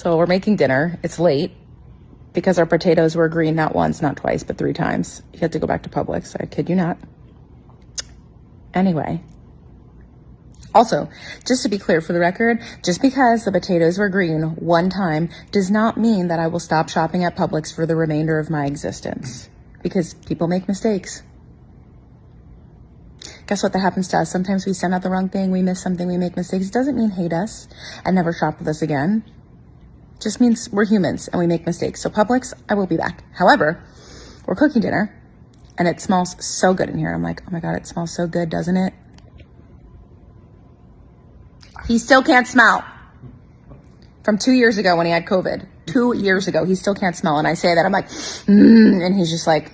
So we're making dinner. It's late because our potatoes were green not once, not twice, but 3 times. You had to go back to Publix. I kid you not. Anyway. Also, just to be clear for the record, just because the potatoes were green one time does not mean that I will stop shopping at Publix for the remainder of my existence. Because people make mistakes. Guess what that happens to us? Sometimes we send out the wrong thing, we miss something, we make mistakes. It doesn't mean hate us and never shop with us again. It just means we're humans and we make mistakes. So Publix, I will be back. However, we're cooking dinner and it smells so good in here. I'm like, oh my God, it smells so good, doesn't it? He still can't smell. From 2 years ago when he had COVID. 2 years ago, he still can't smell. And I say that, I'm like, and he's just like,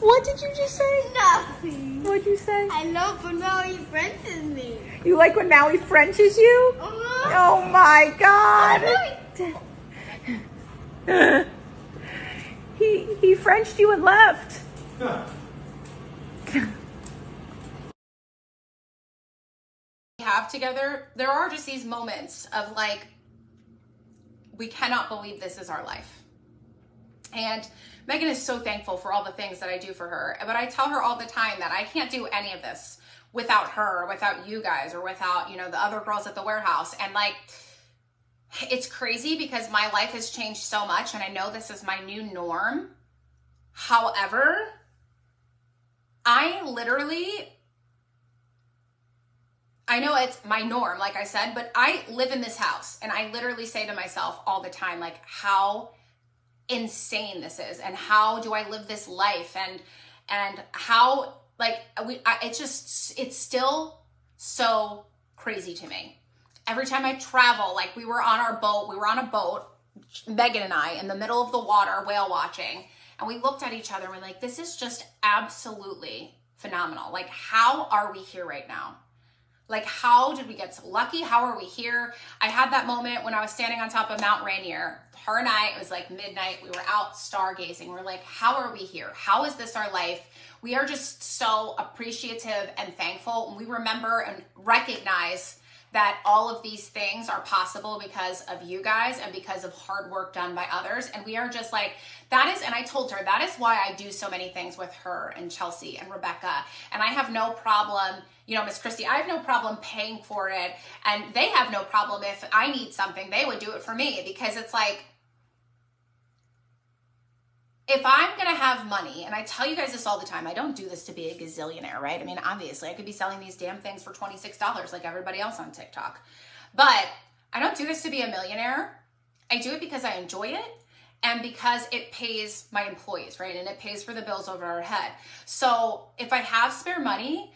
what did you just say? Nothing. What'd you say? I love when Maui Frenches me. You like when Maui Frenches you? Oh my God. He Frenched you and left. We have together, there are just these moments of like, we cannot believe this is our life. And Megan is so thankful for all the things that I do for her. But I tell her all the time that I can't do any of this without her, or without you guys, or without, you know, the other girls at the warehouse. And like, it's crazy because my life has changed so much and I know this is my new norm. However, I know it's my norm, like I said, but I live in this house and I literally say to myself all the time, like, how insane this is and how do I live this life and how, like, it's still so crazy to me. Every time I travel, like we were on a boat, Megan and I, in the middle of the water, whale watching, and we looked at each other and we're like, this is just absolutely phenomenal. Like, how are we here right now? Like, how did we get so lucky? How are we here? I had that moment when I was standing on top of Mount Rainier. Her and I, it was like midnight. We were out stargazing. We're like, how are we here? How is this our life? We are just so appreciative and thankful. And we remember and recognize that all of these things are possible because of you guys and because of hard work done by others. And we are just like, that is, and I told her, that is why I do so many things with her and Chelsea and Rebecca. And I have no problem, you know, Miss Christy, I have no problem paying for it. And they have no problem if I need something, they would do it for me, because it's like, if I'm going to have money, and I tell you guys this all the time, I don't do this to be a gazillionaire, right? I mean, obviously I could be selling these damn things for $26 like everybody else on TikTok, but I don't do this to be a millionaire. I do it because I enjoy it and because it pays my employees, right? And it pays for the bills over our head. So if I have spare money,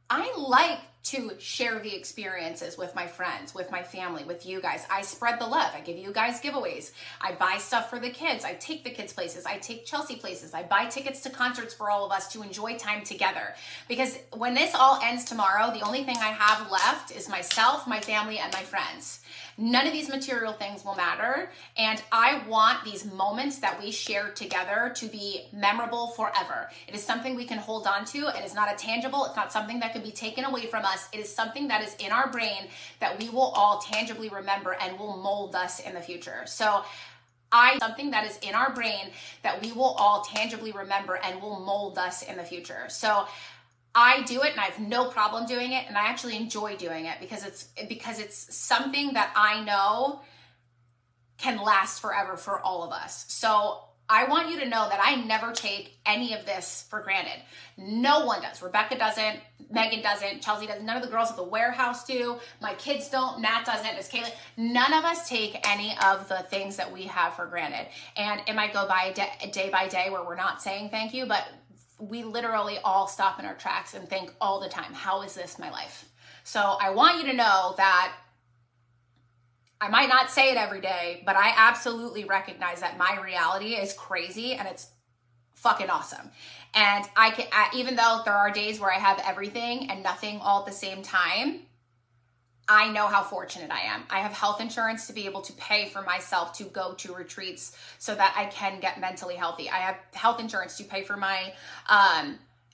I like to share the experiences with my friends, with my family, with you guys. I spread the love. I give you guys giveaways. I buy stuff for the kids. I take the kids places. I take Chelsea places. I buy tickets to concerts for all of us to enjoy time together. Because when this all ends tomorrow, the only thing I have left is myself, my family, and my friends. None of these material things will matter. And I want these moments that we share together to be memorable forever. It is something we can hold on to. It is not a tangible. It's not something that can be taken away from us. It is something that is in our brain that we will all tangibly remember and will mold us in the future. So something that is in our brain that we will all tangibly remember and will mold us in the future. So I do it and I have no problem doing it, and I actually enjoy doing it because it's something that I know can last forever for all of us. So I want you to know that I never take any of this for granted. No one does. Rebecca doesn't, Megan doesn't, Chelsea doesn't, none of the girls at the warehouse do, my kids don't, Nat doesn't, Miss Kayla. None of us take any of the things that we have for granted. And it might go by day by day where we're not saying thank you, but we literally all stop in our tracks and think all the time, how is this my life? So I want you to know that I might not say it every day, but I absolutely recognize that my reality is crazy and it's fucking awesome. And even though there are days where I have everything and nothing all at the same time, I know how fortunate I am. I have health insurance to be able to pay for myself to go to retreats so that I can get mentally healthy. I have health insurance to pay for my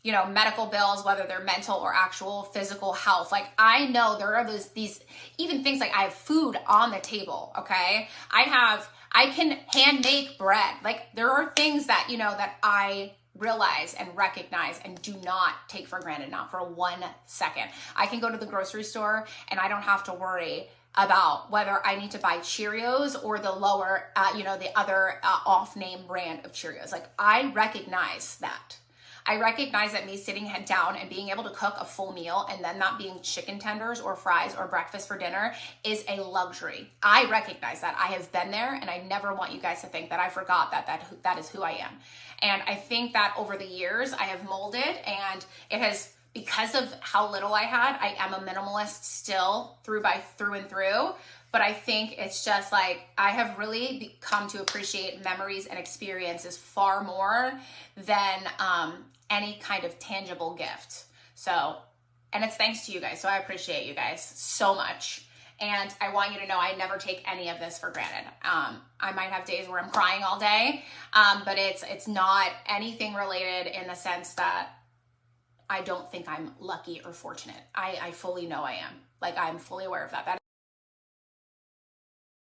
you know, medical bills, whether they're mental or actual physical health. Like I know there are these even things like I have food on the table, okay? I can hand make bread. Like there are things that, you know, that I realize and recognize and do not take for granted, not for 1 second. I can go to the grocery store and I don't have to worry about whether I need to buy Cheerios or the lower, you know, the other off-name brand of Cheerios. Like I recognize that. I recognize that me sitting head down and being able to cook a full meal and then not being chicken tenders or fries or breakfast for dinner is a luxury. I recognize that. I have been there, and I never want you guys to think that I forgot that is who I am. And I think that over the years I have molded, and it has, because of how little I had, I am a minimalist still through and through. But I think it's just like I have really come to appreciate memories and experiences far more than any kind of tangible gift. So, and it's thanks to you guys. So I appreciate you guys so much. And I want you to know I never take any of this for granted. I might have days where I'm crying all day, but it's not anything related in the sense that I don't think I'm lucky or fortunate. I fully know I am. Like I'm fully aware of that.